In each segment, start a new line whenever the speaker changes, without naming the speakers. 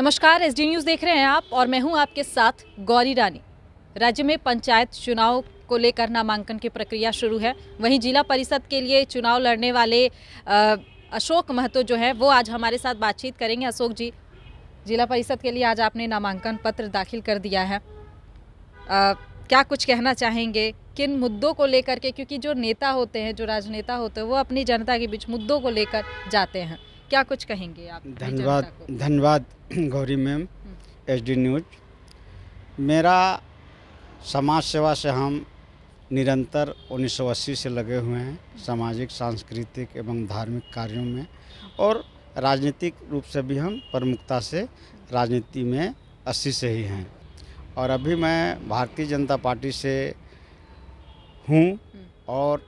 नमस्कार, SD news देख रहे हैं आप और मैं हूं आपके साथ गौरी रानी। राज्य में पंचायत चुनाव को लेकर नामांकन की प्रक्रिया शुरू है। वहीं जिला परिषद के लिए चुनाव लड़ने वाले अशोक महतो जो है वो आज हमारे साथ बातचीत करेंगे। अशोक जी, जिला परिषद के लिए आज आपने नामांकन पत्र दाखिल कर दिया है। क्या कुछ कहना चाहेंगे किन मुद्दों को लेकर के, क्योंकि जो नेता होते हैं, जो राजनेता होते हैं, वो अपनी जनता के बीच मुद्दों को लेकर जाते हैं। क्या कुछ कहेंगे आप?
धन्यवाद गौरी मैम। SD news. मेरा समाज सेवा से हम निरंतर 1980 से लगे हुए हैं, सामाजिक, सांस्कृतिक एवं धार्मिक कार्यों में, और राजनीतिक रूप से भी हम प्रमुखता से राजनीति में 80 से ही हैं। और अभी मैं भारतीय जनता पार्टी से हूँ और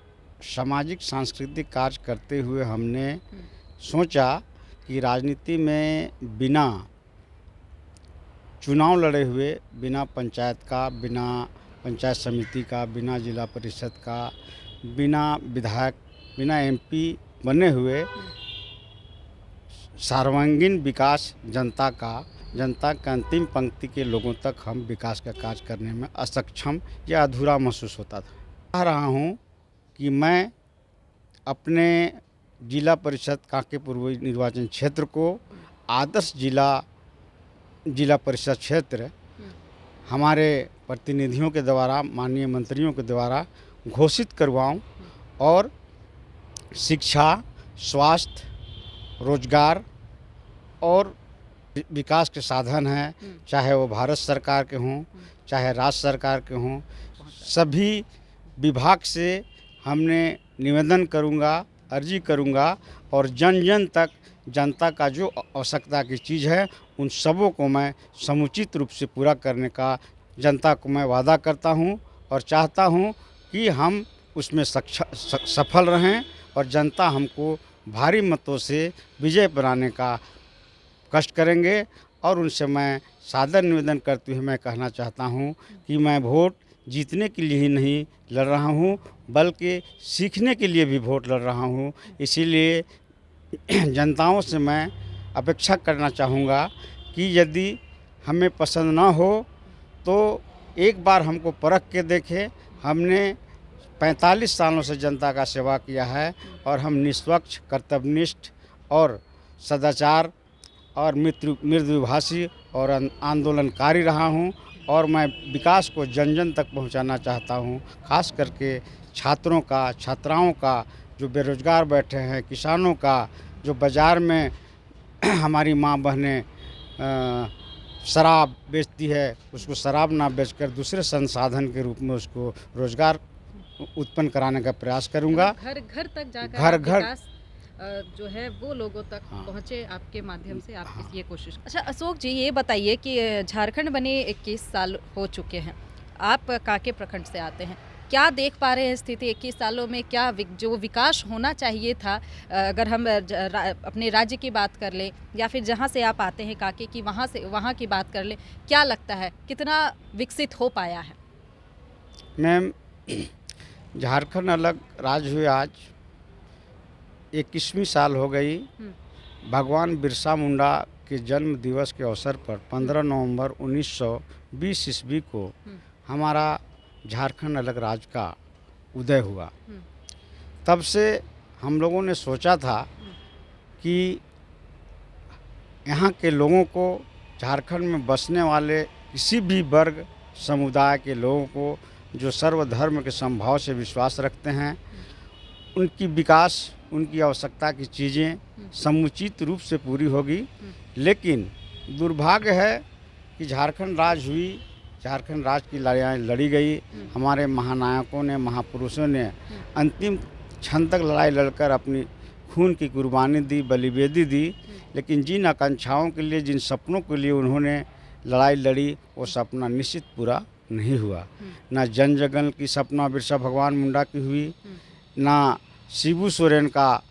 सामाजिक सांस्कृतिक कार्य करते हुए हमने सोचा कि राजनीति में बिना चुनाव लड़े हुए, बिना पंचायत का, बिना पंचायत समिति का, बिना जिला परिषद का, बिना विधायक, बिना एमपी बने हुए सर्वांगीण विकास जनता के अंतिम पंक्ति के लोगों तक हम विकास का कार्य करने में असक्षम या अधूरा महसूस होता था। कह रहा हूँ कि मैं अपने जिला परिषद कांके पूर्वी निर्वाचन क्षेत्र को आदर्श जिला परिषद क्षेत्र हमारे प्रतिनिधियों के द्वारा, माननीय मंत्रियों के द्वारा घोषित करवाऊं, और शिक्षा, स्वास्थ्य, रोजगार और विकास के साधन हैं, चाहे वो भारत सरकार के हों, चाहे राज्य सरकार के हों, सभी विभाग से हमने निवेदन करूंगा, अर्जी करूंगा, और जन जन तक जनता का जो आवश्यकता की चीज़ है उन सबों को मैं समुचित रूप से पूरा करने का जनता को मैं वादा करता हूं, और चाहता हूं कि हम उसमें सफल रहें और जनता हमको भारी मतों से विजय बनाने का कष्ट करेंगे। और उनसे मैं सादर निवेदन करते हुए मैं कहना चाहता हूं कि मैं वोट जीतने के लिए ही नहीं लड़ रहा हूं, बल्कि सीखने के लिए भी वोट लड़ रहा हूं। इसीलिए जनताओं से मैं अपेक्षा करना चाहूँगा कि यदि हमें पसंद ना हो तो एक बार हमको परख के देखें। हमने 45 सालों से जनता का सेवा किया है और हम निष्पक्ष, कर्तव्यनिष्ठ और सदाचार और मृदुभाषी और आंदोलनकारी रहा हूं, और मैं विकास को जन जन तक पहुंचाना चाहता हूं। खास करके छात्रों का, छात्राओं का, जो बेरोजगार बैठे हैं, किसानों का, जो बाज़ार में हमारी माँ बहनें शराब बेचती है, उसको शराब ना बेचकर दूसरे संसाधन के रूप में उसको रोजगार उत्पन्न कराने का प्रयास करूंगा।
घर घर तक जाकर
घर
विकास जो है वो लोगों तक पहुंचे आपके माध्यम से, आपकी ये कोशिश। अच्छा अशोक जी, ये बताइए कि झारखंड बने 21 साल हो चुके हैं, आप कांके प्रखंड से आते हैं, क्या देख पा रहे हैं स्थिति 21 सालों में? क्या जो विकास होना चाहिए था, अगर हम अपने राज्य की बात कर लें या फिर जहां से आप आते हैं कांके की, वहां की बात कर लें, क्या लगता है कितना विकसित हो पाया है?
मैम, झारखंड अलग राज्य हुए आज 21वीं साल हो गई। भगवान बिरसा मुंडा के जन्म दिवस के अवसर पर 15 नवंबर 1920 ईस्वी को हमारा झारखंड अलग राज्य का उदय हुआ। तब से हम लोगों ने सोचा था कि यहाँ के लोगों को, झारखंड में बसने वाले किसी भी वर्ग समुदाय के लोगों को, जो सर्वधर्म के समभाव से विश्वास रखते हैं, उनकी विकास, उनकी आवश्यकता की चीज़ें समुचित रूप से पूरी होगी। लेकिन दुर्भाग्य है कि झारखंड राज्य की लड़ाई लड़ी गई। हमारे महानायकों ने, महापुरुषों ने अंतिम क्षण तक लड़ाई लड़कर अपनी खून की कुर्बानी दी, बलिवेदी दी। लेकिन जिन आकांक्षाओं के लिए, जिन सपनों के लिए उन्होंने लड़ाई लड़ी, वो सपना निश्चित पूरा नहीं हुआ। ना जन जगन की सपना बिरसा भगवान मुंडा की हुई, ना शिबू सोरेन का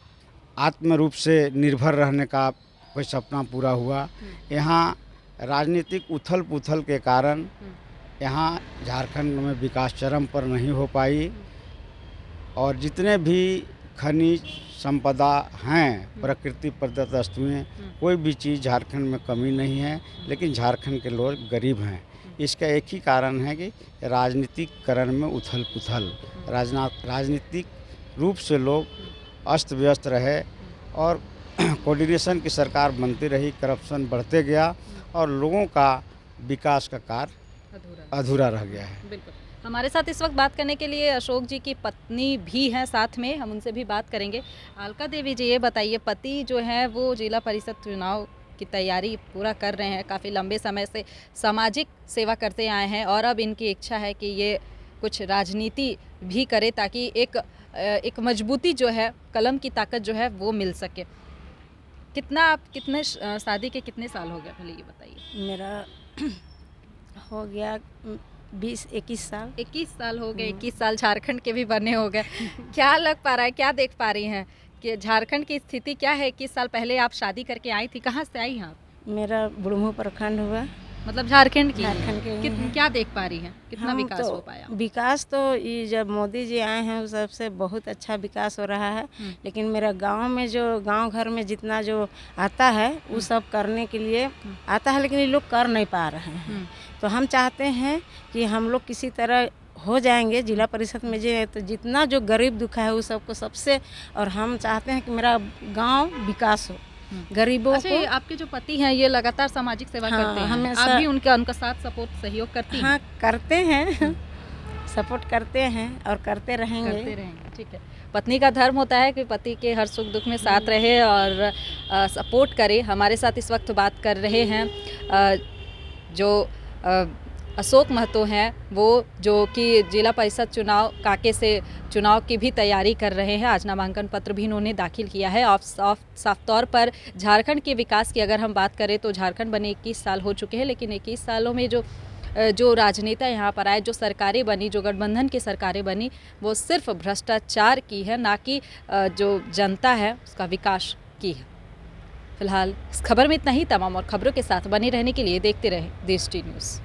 आत्म रूप से निर्भर रहने का कोई सपना पूरा हुआ। यहाँ राजनीतिक उथल पुथल के कारण यहाँ झारखंड में विकास चरम पर नहीं हो पाई, और जितने भी खनिज संपदा हैं, प्रकृति प्रदत्त वस्तुएं, कोई भी चीज़ झारखंड में कमी नहीं है, लेकिन झारखंड के लोग गरीब हैं। इसका एक ही कारण है कि राजनीतिकरण में उथल पुथल, राजनीतिक रूप से लोग अस्त व्यस्त रहे और कोऑर्डिनेशन की सरकार बनती रही, करप्शन बढ़ते गया और लोगों का विकास का कार्य अधूरा रह गया है।
बिल्कुल। हमारे साथ इस वक्त बात करने के लिए अशोक जी की पत्नी भी हैं साथ में, हम उनसे भी बात करेंगे। अलका देवी जी, ये बताइए, पति जो है वो जिला परिषद चुनाव की तैयारी पूरा कर रहे हैं, काफ़ी लंबे समय से सामाजिक सेवा करते आए हैं और अब इनकी इच्छा है कि ये कुछ राजनीति भी करे ताकि एक मजबूती जो है, कलम की ताकत जो है वो मिल सके। कितने शादी के कितने साल हो गए, पहले ये बताइए।
मेरा हो गया 20-21 साल।
21 साल हो गए। 21 साल झारखंड के भी बने हो गए। क्या लग पा रहा है, क्या देख पा रही हैं कि झारखंड की स्थिति क्या है? 21 साल पहले आप शादी करके आई थी, कहाँ से आई हैं आप?
मेरा बुढ़मू प्रखंड हुआ,
मतलब झारखंड की?
झारखंड के ही हैं।
क्या देख पा रही हैं, कितना
हम
विकास
तो
हो पाया?
विकास तो ये जब मोदी जी आए हैं उस सबसे बहुत अच्छा विकास हो रहा है, लेकिन मेरा गांव में जो गांव घर में जितना जो आता है वो सब करने के लिए आता है, लेकिन ये लोग कर नहीं पा रहे हैं। तो हम चाहते हैं कि हम लोग किसी तरह हो जाएंगे जिला परिषद में, जो तो जितना जो गरीब दुखा है वो सबको सबसे, और हम चाहते हैं कि मेरा गांव विकास हो, गरीबों
अच्छा,
को।
आपके जो पति हैं ये लगातार सामाजिक सेवा
हाँ,
करते हैं,
हमेशा।
आप भी उनका साथ सपोर्ट सहयोग करती हैं?
हाँ, करते हैं सपोर्ट करते हैं और करते रहेंगे।
ठीक है। पत्नी का धर्म होता है कि पति के हर सुख दुख में साथ रहे और सपोर्ट करे। हमारे साथ इस वक्त बात कर रहे हैं जो अशोक महतो हैं, वो जो कि जिला परिषद चुनाव काके से चुनाव की भी तैयारी कर रहे हैं। आज नामांकन पत्र भी इन्होंने दाखिल किया है। साफ तौर पर झारखंड के विकास की अगर हम बात करें तो झारखंड बने 21 साल हो चुके हैं, लेकिन 21 सालों में जो राजनेता यहाँ पर आए, जो सरकारें बनी, जो गठबंधन की सरकारें बनी, वो सिर्फ भ्रष्टाचार की है, ना कि जो जनता है उसका विकास की है। फिलहाल इस खबर में इतना ही। तमाम और खबरों के साथ बने रहने के लिए देखते रहें देश टी न्यूज़।